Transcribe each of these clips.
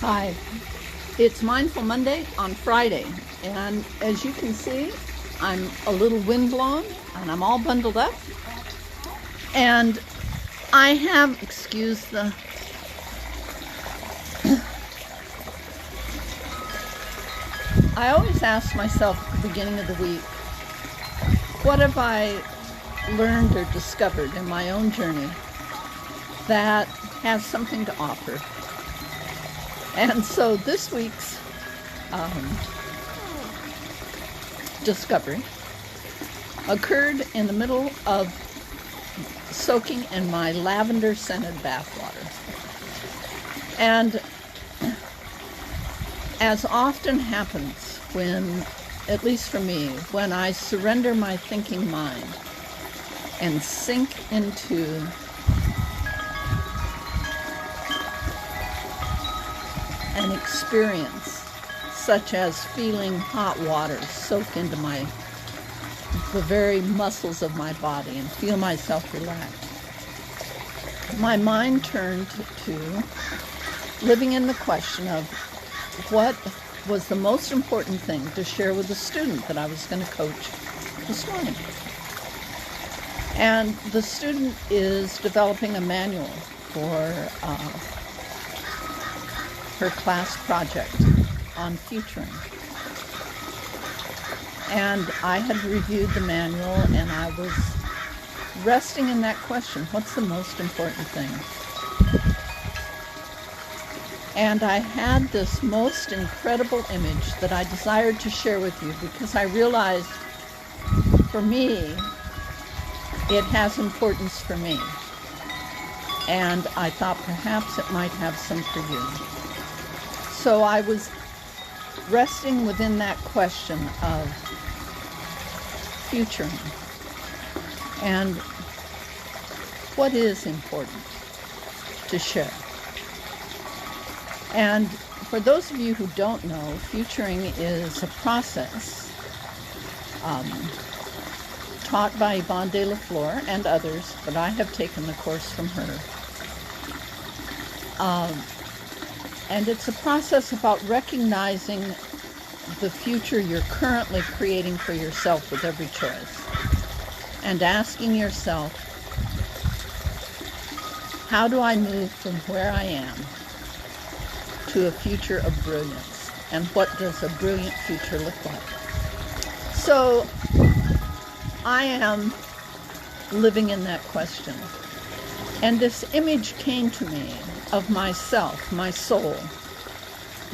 Hi, it's Mindful Monday on Friday, and as you can see, I'm a little windblown and I'm all bundled up, and I have, excuse the I always ask myself at the beginning of the week, what have I learned or discovered in my own journey that has something to offer? And so this week's discovery occurred in the middle of soaking in my lavender scented bath water. And as often happens when, at least for me, when I surrender my thinking mind and sink into an experience such as feeling hot water soak into the very muscles of my body and feel myself relax, my mind turned to living in the question of what was the most important thing to share with the student that I was going to coach this morning. And the student is developing a manual for her class project on futuring. And I had reviewed the manual and I was resting in that question, what's the most important thing? And I had this most incredible image that I desired to share with you because I realized for me, it has importance for me. And I thought perhaps it might have some for you. So I was resting within that question of futuring and what is important to share. And for those of you who don't know, futuring is a process taught by Yvonne de la Flor and others, but I have taken the course from her. And it's a process about recognizing the future you're currently creating for yourself with every choice. And asking yourself, how do I move from where I am to a future of brilliance? And what does a brilliant future look like? So I am living in that question. And this image came to me of myself, my soul,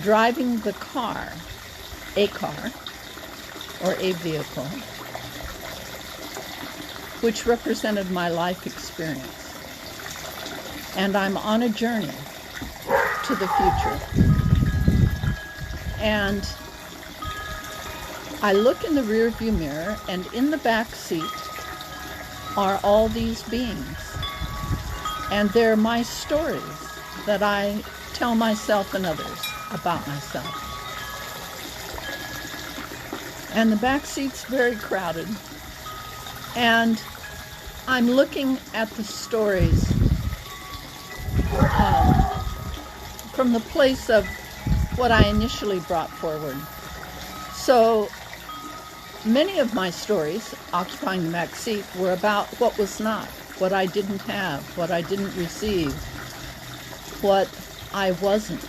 driving the car, or a vehicle, which represented my life experience. And I'm on a journey to the future. And I look in the rearview mirror, and in the back seat are all these beings. And they're my stories that I tell myself and others about myself. And the back seat's very crowded. And I'm looking at the stories from the place of what I initially brought forward. So many of my stories occupying the back seat were about what was not, what I didn't have, what I didn't receive, what I wasn't.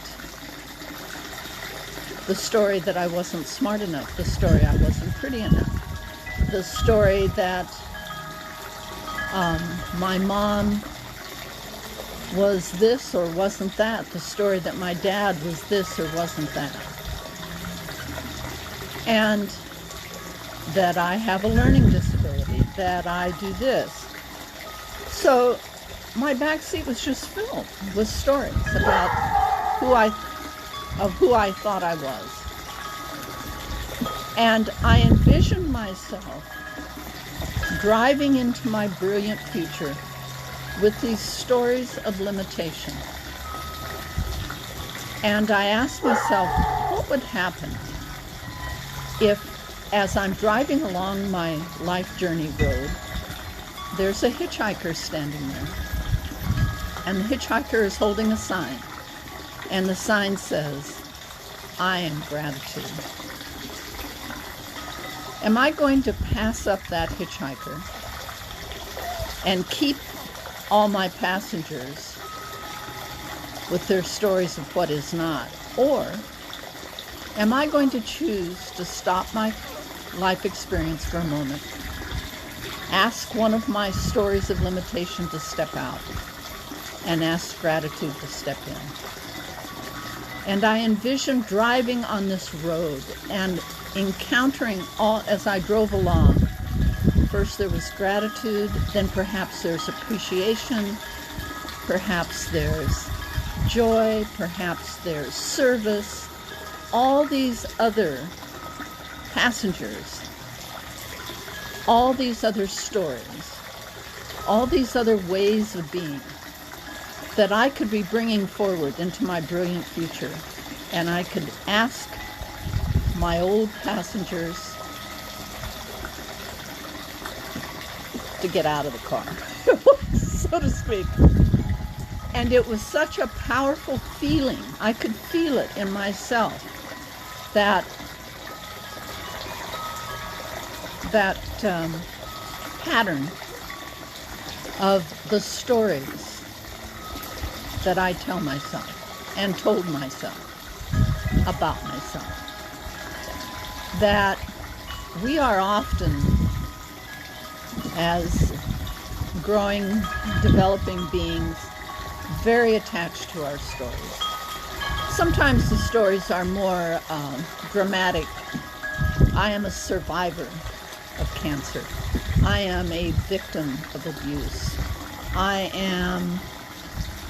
The story that I wasn't smart enough, the story I wasn't pretty enough, the story that my mom was this or wasn't that, the story that my dad was this or wasn't that, and that I have a learning disability, that I do this. So my back seat was just filled with stories about who I thought I was. And I envisioned myself driving into my brilliant future with these stories of limitation. And I asked myself, what would happen if, as I'm driving along my life journey road, there's a hitchhiker standing there. And the hitchhiker is holding a sign. And the sign says, I am gratitude. Am I going to pass up that hitchhiker and keep all my passengers with their stories of what is not? Or am I going to choose to stop my life experience for a moment, ask one of my stories of limitation to step out, and ask gratitude to step in? And I envision driving on this road and encountering all, as I drove along, first there was gratitude, then perhaps there's appreciation, perhaps there's joy, perhaps there's service, all these other passengers, all these other stories, all these other ways of being that I could be bringing forward into my brilliant future. And I could ask my old passengers to get out of the car, so to speak. And it was such a powerful feeling. I could feel it in myself, that pattern of the stories that I tell myself and told myself about myself. That we are often, as growing, developing beings, very attached to our stories. Sometimes the stories are more dramatic. I am a survivor of cancer. I am a victim of abuse.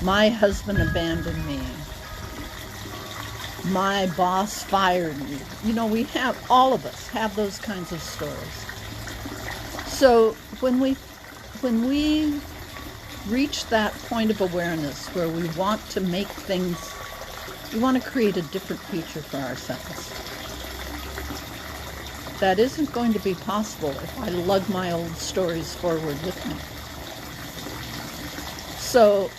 My husband abandoned me. My boss fired me. You know, all of us have those kinds of stories. So when we reach that point of awareness where we want to make things, we want to create a different future for ourselves, that isn't going to be possible if I lug my old stories forward with me. So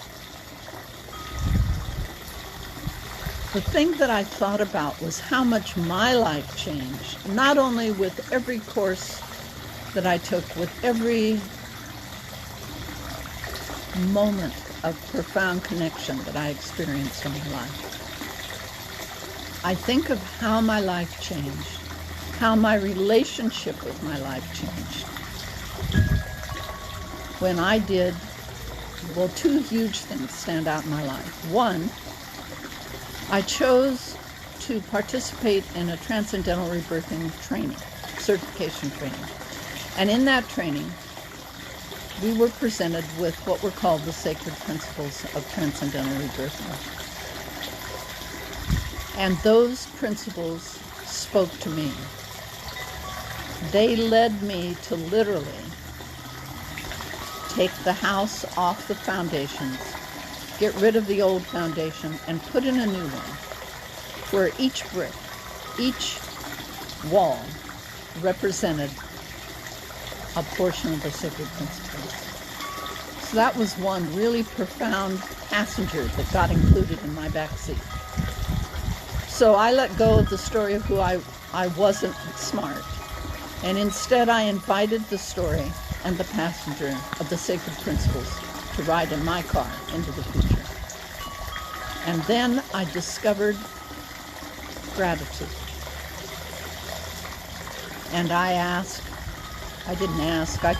the thing that I thought about was how much my life changed, not only with every course that I took, with every moment of profound connection that I experienced in my life. I think of how my life changed, how my relationship with my life changed. When I did, well, two huge things stand out in my life. One, I chose to participate in a transcendental rebirthing training, certification training. And in that training, we were presented with what were called the sacred principles of transcendental rebirthing. And those principles spoke to me. They led me to literally take the house off the foundations, get rid of the old foundation, and put in a new one, where each brick, each wall represented a portion of the sacred principles. So that was one really profound passenger that got included in my back seat. So I let go of the story of who I wasn't smart, and instead I invited the story and the passenger of the sacred principles to ride in my car into the future. And then I discovered gratitude. And I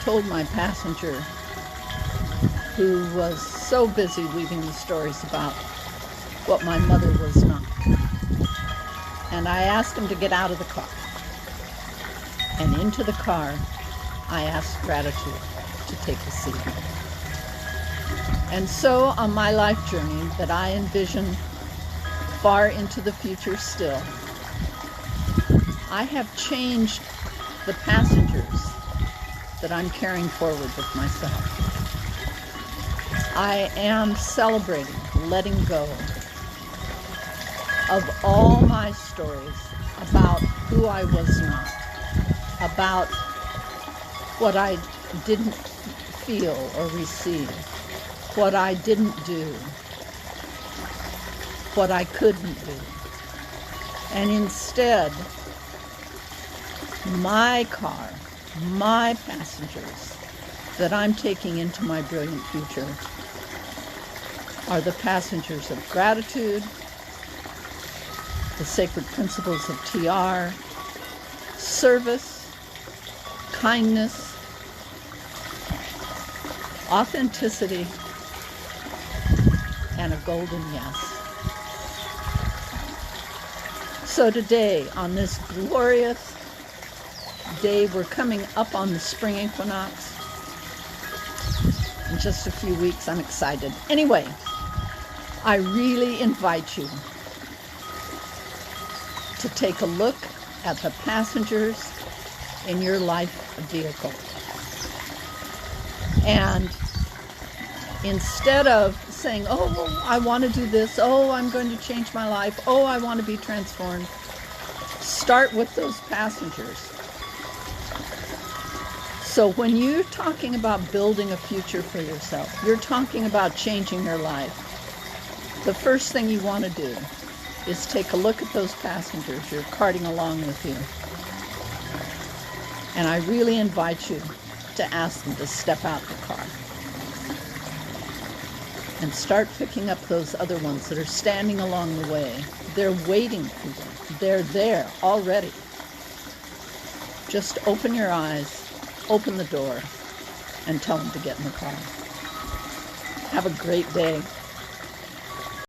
told my passenger, who was so busy weaving the stories about what my mother was not. And I asked him to get out of the car. And into the car, I asked gratitude to take a seat. And so on my life journey that I envision far into the future still, I have changed the passengers that I'm carrying forward with myself. I am celebrating letting go of all my stories about who I was not, about what I didn't feel or receive, what I didn't do, what I couldn't do. And instead, my car, my passengers that I'm taking into my brilliant future are the passengers of gratitude, the sacred principles of TR, service, kindness, authenticity, and a golden yes. So today, on this glorious day, we're coming up on the spring equinox. In just a few weeks, I'm excited. Anyway, I really invite you to take a look at the passengers in your life vehicle. And instead of saying, oh, I want to do this, oh, I'm going to change my life, oh, I want to be transformed, start with those passengers. So when you're talking about building a future for yourself, you're talking about changing your life, the first thing you want to do is take a look at those passengers you're carting along with you. And I really invite you to ask them to step out the car and start picking up those other ones that are standing along the way. They're waiting for you. They're there already. Just open your eyes, open the door, and tell them to get in the car. Have a great day.